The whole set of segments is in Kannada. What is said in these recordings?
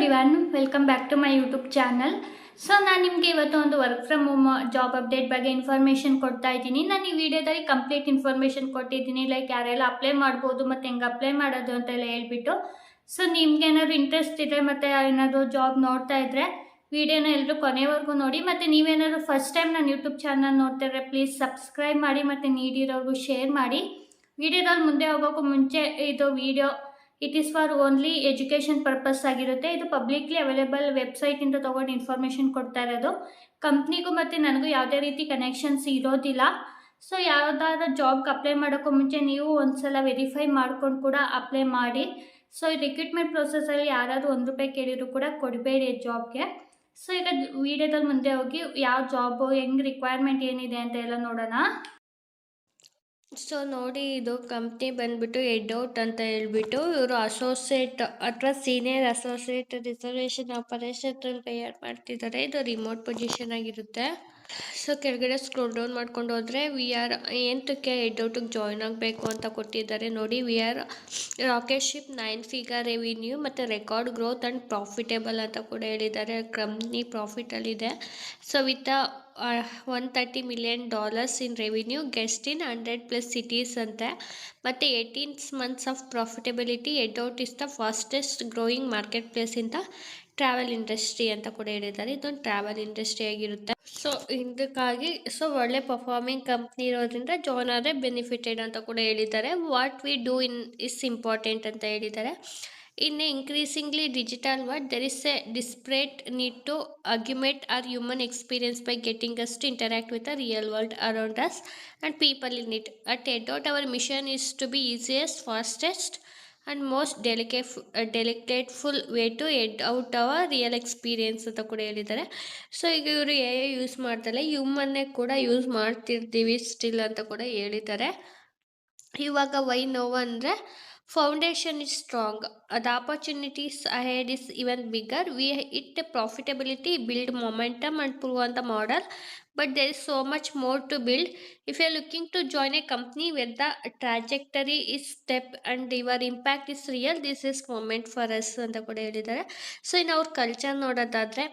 Everyone, welcome back to my YouTube channel. So ನಾನು ನಿಮಗೆ ಇವತ್ತು ಒಂದು work from home job update ಬಗ್ಗೆ ಇನ್ಫಾರ್ಮೇಷನ್ ಕೊಡ್ತಾ ಇದ್ದೀನಿ. ನಾನು ಈ ವಿಡಿಯೋದಲ್ಲಿ ಕಂಪ್ಲೀಟ್ ಇನ್ಫಾರ್ಮೇಷನ್ ಕೊಟ್ಟಿದ್ದೀನಿ, ಲೈಕ್ ಯಾರೆಲ್ಲ ಅಪ್ಲೈ ಮಾಡ್ಬೋದು ಮತ್ತು ಹೆಂಗೆ ಅಪ್ಲೈ ಮಾಡೋದು ಅಂತೆಲ್ಲ ಹೇಳ್ಬಿಟ್ಟು. ಸೊ ನಿಮ್ಗೆ ಏನಾದ್ರು ಇಂಟ್ರೆಸ್ಟ್ ಇದೆ ಮತ್ತು ಏನಾದರೂ ಜಾಬ್ ನೋಡ್ತಾ ಇದ್ದರೆ ವಿಡಿಯೋನ ಎಲ್ಲರೂ ಕೊನೆವರೆಗೂ ನೋಡಿ. ಮತ್ತು ನೀವೇನಾದರೂ ಫಸ್ಟ್ ಟೈಮ್ ನನ್ನ ಯೂಟ್ಯೂಬ್ ಚಾನಲ್ ನೋಡ್ತಾ ಇದ್ದರೆ ಪ್ಲೀಸ್ ಸಬ್ಸ್ಕ್ರೈಬ್ ಮಾಡಿ ಮತ್ತು ನೀಡಿರೋರ್ಗೂ ಶೇರ್ ಮಾಡಿ. ವಿಡಿಯೋದಲ್ಲಿ ಮುಂದೆ ಹೋಗೋಕ್ಕೂ ಮುಂಚೆ ಇದು video it is for only education purpose ಆಗಿರುತ್ತೆ. ಇದು ಪಬ್ಲಿಕ್ಲಿ ಅವೈಲೇಬಲ್ ವೆಬ್ಸೈಟಿಂದ ತೊಗೊಂಡು ಇನ್ಫಾರ್ಮೇಷನ್ ಕೊಡ್ತಾ ಇರೋದು. ಕಂಪ್ನಿಗೂ ಮತ್ತು ನನಗೂ ಯಾವುದೇ ರೀತಿ ಕನೆಕ್ಷನ್ಸ್ ಇರೋದಿಲ್ಲ. ಸೊ ಯಾವುದಾದ್ರೂ ಜಾಬ್ಗೆ ಅಪ್ಲೈ ಮಾಡೋಕ್ಕೂ ಮುಂಚೆ ನೀವು ಒಂದ್ಸಲ ವೆರಿಫೈ ಮಾಡ್ಕೊಂಡು ಕೂಡ ಅಪ್ಲೈ ಮಾಡಿ. ಸೊ ಈ ರಿಕ್ರೂಟ್ಮೆಂಟ್ ಪ್ರೊಸೆಸಲ್ಲಿ ಯಾರಾದರೂ ₹1 ಕೇಳಿದ್ರು ಕೂಡ ಕೊಡಬೇಡಿ ಜಾಬ್ಗೆ. ಸೊ ಈಗ ವಿಡಿಯೋದಲ್ಲಿ ಮುಂದೆ ಹೋಗಿ ಯಾವ ಜಾಬು ಹೆಂಗೆ ರಿಕ್ವೈರ್ಮೆಂಟ್ ಏನಿದೆ ಅಂತ ಎಲ್ಲ ನೋಡೋಣ. ಸೊ ನೋಡಿ, ಇದು ಕಂಪ್ನಿ ಬಂದ್ಬಿಟ್ಟು ಎಡ್ಔಟ್ ಅಂತ ಹೇಳ್ಬಿಟ್ಟು ಇವರು ಅಸೋಸಿಯೇಟ್ ಅಥವಾ ಸೀನಿಯರ್ ಅಸೋಸಿಯೇಟ್ ರಿಸರ್ವೇಷನ್ ಆಪರೇಷನ್ ತಯಾರು ಮಾಡ್ತಿದ್ದಾರೆ. ಇದು ರಿಮೋಟ್ ಪೊಸಿಷನ್ ಆಗಿರುತ್ತೆ. ಸೊ ಕೆಳಗಡೆ ಸ್ಕ್ರೋಲ್ ಡೌನ್ ಮಾಡ್ಕೊಂಡು ಹೋದರೆ ಎಂತಕ್ಕೆ ಎಡ್ಔಟಿಗೆ ಜಾಯ್ನ್ ಆಗಬೇಕು ಅಂತ ಕೊಟ್ಟಿದ್ದಾರೆ ನೋಡಿ. ರಾಕೆಟ್ ಶಿಪ್ 9 ಫಿಗರ್ ರೆವಿನ್ಯೂ ಮತ್ತು ರೆಕಾರ್ಡ್ ಗ್ರೋತ್ ಆ್ಯಂಡ್ ಪ್ರಾಫಿಟೇಬಲ್ ಅಂತ ಕೂಡ ಹೇಳಿದ್ದಾರೆ. ಕಂಪ್ನಿ ಪ್ರಾಫಿಟಲ್ಲಿದೆ. So with $130 million in revenue, guest in 100+ cities ಅಂತೆ, ಮತ್ತು 18 months of profitability. Edot is the fastest growing marketplace in the travel industry ಅಂತ ಕೂಡ ಹೇಳಿದ್ದಾರೆ. ಇದೊಂದು ಟ್ರಾವೆಲ್ ಇಂಡಸ್ಟ್ರಿ ಆಗಿರುತ್ತೆ. ಸೊ ಇದಕ್ಕಾಗಿ ಒಳ್ಳೆ ಪರ್ಫಾರ್ಮಿಂಗ್ ಕಂಪ್ನಿ ಇರೋದ್ರಿಂದ ಜಾಯ್ನ್ ಆದರೆ ಬೆನಿಫಿಟೆಡ್ ಅಂತ ಕೂಡ ಹೇಳಿದ್ದಾರೆ. What we do is important ಅಂತ ಹೇಳಿದ್ದಾರೆ. In an increasingly digital world, there is a desperate need to augment our human experience by getting us to interact with the real world around us and people in it. At Edot, our mission is to be easiest, fastest and most delectful way to head out our real experience ಅಂತ ಕೂಡ ಹೇಳಿದ್ದಾರೆ. ಸೊ ಈಗ ಇವರು ಯೂಸ್ ಮಾಡ್ತಾರೆ, ಹ್ಯೂಮನ್ನೇ ಕೂಡ ಯೂಸ್ ಮಾಡ್ತಿರ್ತೀವಿ ಸ್ಟಿಲ್ ಅಂತ ಕೂಡ ಹೇಳಿದ್ದಾರೆ. ಇವಾಗ ವೈ ನೋವು ಅಂದರೆ foundation is strong, the opportunities ahead is even bigger. We hit profitability, build momentum and prove on the model, but there is so much more to build. If you are looking to join a company where the trajectory is step and your impact is real, this is moment for us ಅಂತ ಕೂಡ ಹೇಳಿದ್ದಾರೆ. ಸೊ ಇನ್ನು ಅವ್ರ ಕಲ್ಚರ್ ನೋಡೋದಾದರೆ,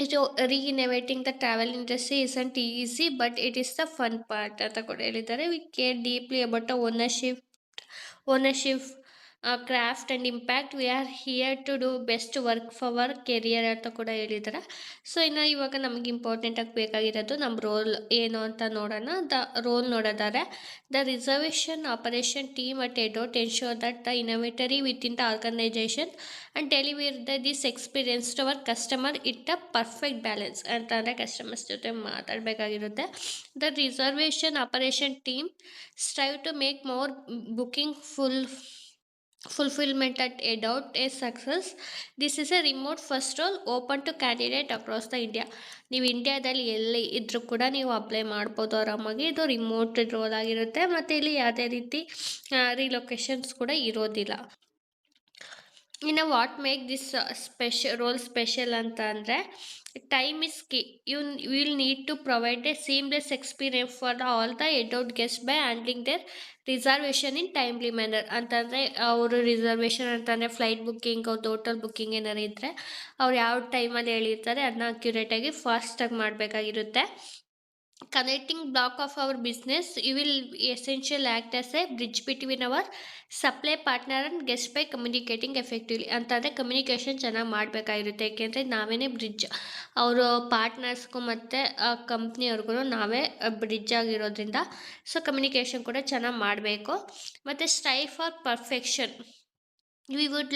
ಇದು reinnovating the travel industry isn't easy but it is the fun part ಅಂತ ಕೂಡ ಹೇಳಿದ್ದಾರೆ. We care deeply about the ownership, craft and impact. We are here to do best work for our career ಅಂತ ಕೂಡ ಹೇಳಿದ್ದಾರೆ. ಸೊ ಇನ್ನು ಇವಾಗ ನಮಗೆ ಇಂಪಾರ್ಟೆಂಟಾಗಿ ಬೇಕಾಗಿರೋದು ನಮ್ಮ ರೋಲ್ ಏನು ಅಂತ ನೋಡೋಣ. ರೋಲ್ ನೋಡೋದಾದರೆ, the reservation operation team at Edot ensure that the innovatory with in the organization and deliver this experience to our customer it a perfect balance ಅಂತಂದರೆ ಕಸ್ಟಮರ್ಸ್ ಜೊತೆ ಮಾತಾಡಬೇಕಾಗಿರುತ್ತೆ. The reservation operation team strive to make more booking fulfillment at Edot a success. This is a remote first role open to candidate across the India. ನೀವು ಇಂಡಿಯಾದಲ್ಲಿ ಎಲ್ಲಿ ಇದ್ರೂ ಕೂಡ ನೀವು ಅಪ್ಲೈ ಮಾಡ್ಬೋದು ಆರಾಮಾಗಿ. ಇದು ರಿಮೋಟ್ ರೋಲ್ ಆಗಿರುತ್ತೆ ಮತ್ತು ಇಲ್ಲಿ ಯಾವುದೇ ರೀತಿ ರಿಲೊಕೇಶನ್ಸ್ ಕೂಡ ಇರೋದಿಲ್ಲ. ಇನ್ನು what make this role special ಅಂತ ಅಂದರೆ, time is key. You will need to provide a seamless experience for all the Edot guest by handling their reservation in timely manner ಅಂತಂದರೆ, ಅವರು ರಿಸರ್ವೇಷನ್ ಅಂತಂದರೆ ಫ್ಲೈಟ್ ಬುಕ್ಕಿಂಗ್, ಅವ್ರದ್ದು ಹೋಟೆಲ್ ಬುಕ್ಕಿಂಗ್ ಏನಾರು ಇದ್ದರೆ ಅವ್ರು ಯಾವ ಟೈಮಲ್ಲಿ ಹೇಳಿರ್ತಾರೆ ಅದನ್ನ ಅಕ್ಯುರೇಟಾಗಿ ಫಾಸ್ಟಾಗಿ ಮಾಡಬೇಕಾಗಿರುತ್ತೆ. Connecting block of our business, you will essential act as a bridge between our supply partner and guest by communicating effectively ಅಂತಂದರೆ ಕಮ್ಯುನಿಕೇಷನ್ ಚೆನ್ನಾಗಿ ಮಾಡಬೇಕಾಗಿರುತ್ತೆ. ಏಕೆಂದರೆ ನಾವೇ ಬ್ರಿಡ್ಜ್, ಅವರು ಪಾರ್ಟ್ನರ್ಸ್ಗೂ ಮತ್ತು ಕಂಪ್ನಿಯವ್ರಿಗೂ ನಾವೇ ಬ್ರಿಡ್ಜ್ ಆಗಿರೋದ್ರಿಂದ ಸೊ ಕಮ್ಯುನಿಕೇಷನ್ ಕೂಡ ಚೆನ್ನಾಗಿ ಮಾಡಬೇಕು. ಮತ್ತು strive for perfection, we would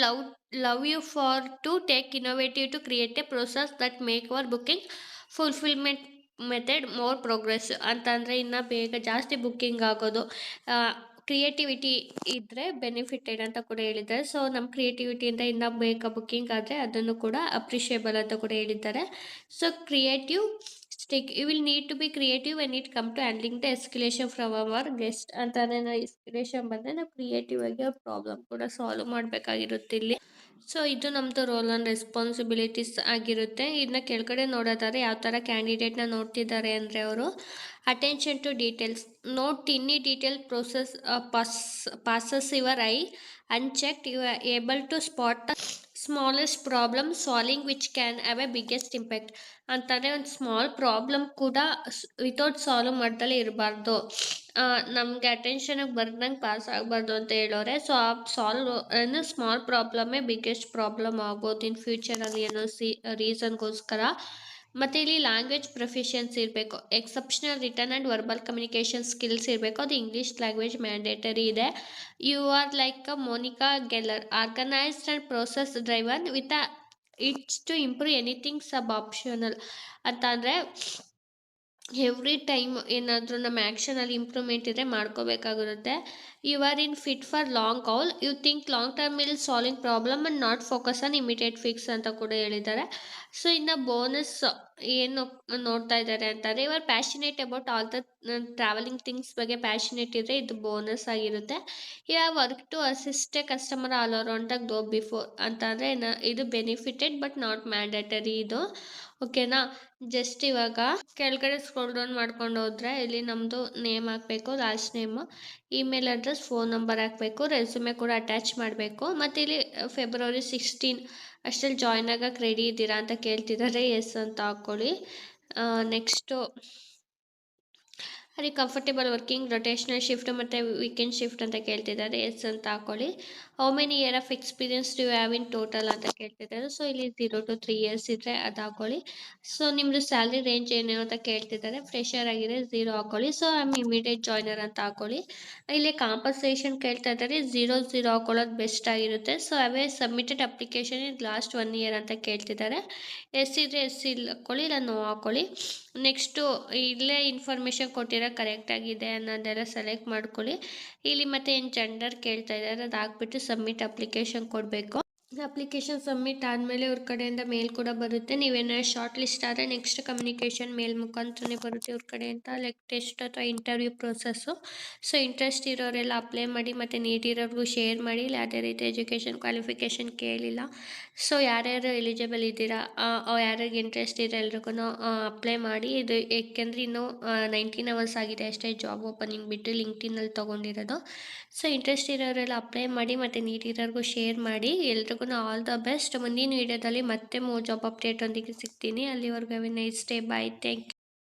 love you for to take innovative to create a process that make our booking fulfillment method more progress ಅಂತಂದರೆ ಇನ್ನು ಬೇಗ ಜಾಸ್ತಿ ಬುಕ್ಕಿಂಗ್ ಆಗೋದು. ಕ್ರಿಯೇಟಿವಿಟಿ ಇದ್ದರೆ ಬೆನಿಫಿಟೆಡ್ ಅಂತ ಕೂಡ ಹೇಳಿದ್ದಾರೆ. ಸೊ ನಮ್ಮ ಕ್ರಿಯೇಟಿವಿಟಿಯಿಂದ ಇನ್ನೂ ಬೇಗ ಬುಕ್ಕಿಂಗ್ ಆದರೆ ಅದನ್ನು ಕೂಡ ಅಪ್ರಿಷಿಯೇಬಲ್ ಅಂತ ಕೂಡ ಹೇಳಿದ್ದಾರೆ. So creative stick, you will need to be creative when it come to handling the escalation from our guest ಅಂತಂದರೆ ಎಸ್ಕಲೇಷನ್ ಬಂದರೆ ನಾವು ಕ್ರಿಯೇಟಿವ್ ಆಗಿ ಅವ್ರ ಪ್ರಾಬ್ಲಮ್ ಕೂಡ ಸಾಲ್ವ್ ಮಾಡಬೇಕಾಗಿರುತ್ತೆ ಇಲ್ಲಿ. ಸೊ ಇದು ನಮ್ಮದು ರೋಲ್ ಆ್ಯಂಡ್ ರೆಸ್ಪಾನ್ಸಿಬಿಲಿಟೀಸ್ ಆಗಿರುತ್ತೆ. ಇದನ್ನ ಕೆಳಗಡೆ ನೋಡೋದಾದರೆ ಯಾವ ಥರ ಕ್ಯಾಂಡಿಡೇಟ್ನ ನೋಡ್ತಿದ್ದಾರೆ ಅಂದರೆ, ಅವರು Attention to details. Note any detail process passes your eye unchecked. You are able to spot the smallest problem solving which can have a biggest impact. ಅಂತಂದರೆ ಒಂದು ಸ್ಮಾಲ್ ಪ್ರಾಬ್ಲಮ್ ಕೂಡ ವಿತೌಟ್ ಸಾಲ್ವ್ ಮಾಡ್ದಲೇ ಇರಬಾರ್ದು. ನಮಗೆ ಅಟೆನ್ಷನಿಗೆ ಬರ್ದಂಗೆ ಪಾಸ್ ಆಗಬಾರ್ದು ಅಂತ ಹೇಳೋರೆ. ಸೊ ಆ ಸಾಲ್ವ್ ಏನು ಸ್ಮಾಲ್ ಪ್ರಾಬ್ಲಮ್ಮೇ ಬಿಗ್ಗೆಸ್ಟ್ ಪ್ರಾಬ್ಲಮ್ ಆಗ್ಬೋದು ಇನ್ ಫ್ಯೂಚರಲ್ಲಿ ಅನ್ನೋ ರೀಸನ್ಗೋಸ್ಕರ. ಮತ್ತು ಇಲ್ಲಿ ಲ್ಯಾಂಗ್ವೇಜ್ ಪ್ರೊಫಿಷಿಯನ್ಸಿ ಇರಬೇಕು. Exceptional written and verbal communication skills ಇರಬೇಕು. ಅದು ಇಂಗ್ಲೀಷ್ ಲ್ಯಾಂಗ್ವೇಜ್ ಮ್ಯಾಂಡೇಟರಿ ಇದೆ. You are like Monica Geller, organized and process driven with its to improve anything sub optional ಅಂತ. ಅಂದರೆ ಎವ್ರಿ ಟೈಮ್ ಏನಾದರೂ ನಮ್ಮ ಆ್ಯಕ್ಷನಲ್ಲಿ ಇಂಪ್ರೂವ್ಮೆಂಟ್ ಇದ್ದರೆ ಮಾಡ್ಕೋಬೇಕಾಗಿರುತ್ತೆ. You are in fit for long haul, you think long term will solving problem and not focus on immediate fix ಅಂತ ಕೂಡ ಹೇಳಿದ್ದಾರೆ. ಸೊ ಇನ್ನು ಬೋನಸ್ ಏನು ನೋಡ್ತಾ ಇದ್ದಾರೆ ಅಂತಂದರೆ, ಇವರು passionate about all the travelling things ಬಗ್ಗೆ ಪ್ಯಾಷನೇಟ್ ಇದ್ದರೆ ಇದು ಬೋನಸ್ ಆಗಿರುತ್ತೆ. ಇವಾಗ work to assist a customer all around though before ಅಂತ. ಅಂದರೆ ಇದು ಬೆನಿಫಿಟೆಡ್ ಬಟ್ ನಾಟ್ ಮ್ಯಾಂಡೇಟರಿ ಇದು. ಓಕೆನಾ. ಜಸ್ಟ್ ಇವಾಗ ಕೆಳಗಡೆ ಸ್ಕ್ರೋಲ್ ಡೌನ್ ಮಾಡ್ಕೊಂಡು ಹೋದರೆ ಇಲ್ಲಿ ನಮ್ಮದು ನೇಮ್ ಹಾಕಬೇಕು, last name, email address, phone number ಹಾಕಬೇಕು, ರೆಸ್ಯೂಮೆ ಕೂಡ ಅಟ್ಯಾಚ್ ಮಾಡಬೇಕು. ಮತ್ತು ಇಲ್ಲಿ ಫೆಬ್ರವರಿ 16 ಅಷ್ಟರಲ್ಲಿ ಜಾಯ್ನ್ ಆಗೋಕ್ಕೆ ರೆಡಿ ಇದ್ದೀರಾ ಅಂತ ಕೇಳ್ತಿದ್ದಾರೆ. ಎಸ್ ಅಂತ ಹಾಕ್ಕೊಳ್ಳಿ. ನೆಕ್ಸ್ಟು ಅಲ್ಲಿ ಕಂಫರ್ಟೇಬಲ್ ವರ್ಕಿಂಗ್ ರೊಟೇಷನಲ್ ಶಿಫ್ಟ್ ಮತ್ತು ವೀಕೆಂಡ್ ಶಿಫ್ಟ್ ಅಂತ ಕೇಳ್ತಿದ್ದಾರೆ. ಎಸ್ ಅಂತ ಹಾಕ್ಕೊಳ್ಳಿ. How many year of experience do you have in total ಅಂತ ಕೇಳ್ತಿದ್ದಾರೆ. ಸೊ ಇಲ್ಲಿ 0 to 3 years ಇದ್ದರೆ ಅದು ಹಾಕ್ಕೊಳ್ಳಿ. ಸೊ ನಿಮ್ಮದು ಸ್ಯಾಲ್ರಿ ರೇಂಜ್ ಏನು ಅಂತ ಕೇಳ್ತಿದ್ದಾರೆ. ಫ್ರೆಷರ್ ಆಗಿದೆ 0 ಹಾಕ್ಕೊಳ್ಳಿ. ಸೊ ಐ ಆಮ್ ಇಮಿಡಿಯೇಟ್ ಜಾಯ್ನರ್ ಅಂತ ಹಾಕ್ಕೊಳ್ಳಿ. ಇಲ್ಲಿ ಕಾಂಪನ್ಸೇಷನ್ ಕೇಳ್ತಾ ಇದ್ದಾರೆ. 0 ಹಾಕ್ಕೊಳ್ಳೋದು ಬೆಸ್ಟ್ ಆಗಿರುತ್ತೆ. So away submitted application in last 1 year ಅಂತ ಕೇಳ್ತಿದ್ದಾರೆ. ಎಸ್ ಇದ್ದರೆ ಎಸ್ ಇಲ್ಲ ಹಾಕ್ಕೊಳ್ಳಿ, ಇಲ್ಲ ನೋ ಹಾಕ್ಕೊಳ್ಳಿ. ನೆಕ್ಸ್ಟು ಇಲ್ಲೇ ಇನ್ಫಾರ್ಮೇಷನ್ ಕೊಟ್ಟಿರೋ ಕರೆಕ್ಟಾಗಿದೆ ಅನ್ನೋದೆಲ್ಲ ಸೆಲೆಕ್ಟ್ ಮಾಡ್ಕೊಳ್ಳಿ. ಇಲ್ಲಿ ಮತ್ತೆ ಏನು ಜೆಂಡರ್ ಕೇಳ್ತಾ ಇದ್ದಾರೆ ಅದು ಹಾಕ್ಬಿಟ್ಟು ಸಬ್ಮಿಟ್ ಅಪ್ಲಿಕೇಶನ್ ಕೊಡಬೇಕು. ಅಪ್ಲಿಕೇಶನ್ ಸಬ್ಮಿಟ್ ಆದಮೇಲೆ ಅವ್ರ ಕಡೆಯಿಂದ ಮೇಲ್ ಕೂಡ ಬರುತ್ತೆ. ನೀವೇನಾದ್ರು ಶಾರ್ಟ್ ಲಿಸ್ಟ್ ಆದರೆ ನೆಕ್ಸ್ಟ್ ಕಮ್ಯುನಿಕೇಷನ್ ಮೇಲ್ ಮುಖಾಂತರನೇ ಬರುತ್ತೆ ಅವ್ರ ಕಡೆಯಿಂದ, ಲೈಕ್ ಟೆಸ್ಟ್ ಅಥವಾ ಇಂಟರ್ವ್ಯೂ ಪ್ರೊಸೆಸ್ಸು. ಸೊ ಇಂಟ್ರೆಸ್ಟ್ ಇರೋರೆಲ್ಲ ಅಪ್ಲೈ ಮಾಡಿ ಮತ್ತು ನೀಡಿರೋರ್ಗೂ ಶೇರ್ ಮಾಡಿ. ಯಾವುದೇ ರೀತಿ ಎಜುಕೇಷನ್ ಕ್ವಾಲಿಫಿಕೇಷನ್ ಕೇಳಿಲ್ಲ. ಸೊ ಯಾರ್ಯಾರು ಎಲಿಜಿಬಲ್ ಇದ್ದೀರಾ, ಯಾರ್ಯಾರಿಗೆ ಇಂಟ್ರೆಸ್ಟ್ ಇದೆ ಎಲ್ರಿಗೂ ಅಪ್ಲೈ ಮಾಡಿ. ಇದು ಏಕೆಂದರೆ ಇನ್ನೂ 19 hours ಆಗಿದೆ ಅಷ್ಟೇ ಜಾಬ್ ಓಪನಿಂಗ್ ಬಿಟ್ಟು ಲಿಂಕ್ಡ್ಇನ್ನಲ್ಲಿ ತೊಗೊಂಡಿರೋದು. ಸೊ ಇಂಟ್ರೆಸ್ಟ್ ಇರೋರೆಲ್ಲ ಅಪ್ಲೈ ಮಾಡಿ ಮತ್ತು ನೀಡಿರೋರ್ಗೂ ಶೇರ್ ಮಾಡಿ. ಎಲ್ರಿಗೂ ಆಲ್ ದ ಬೆಸ್ಟ್. ಮುಂದಿನ ವೀಡಿಯೋದಲ್ಲಿ ಮತ್ತೆ ಜಾಬ್ ಅಪ್ಡೇಟ್ ಒಂದಿಗೆ ಸಿಗ್ತೀನಿ. ಅಲ್ಲಿವರೆಗೂ nice day, bye, thank you.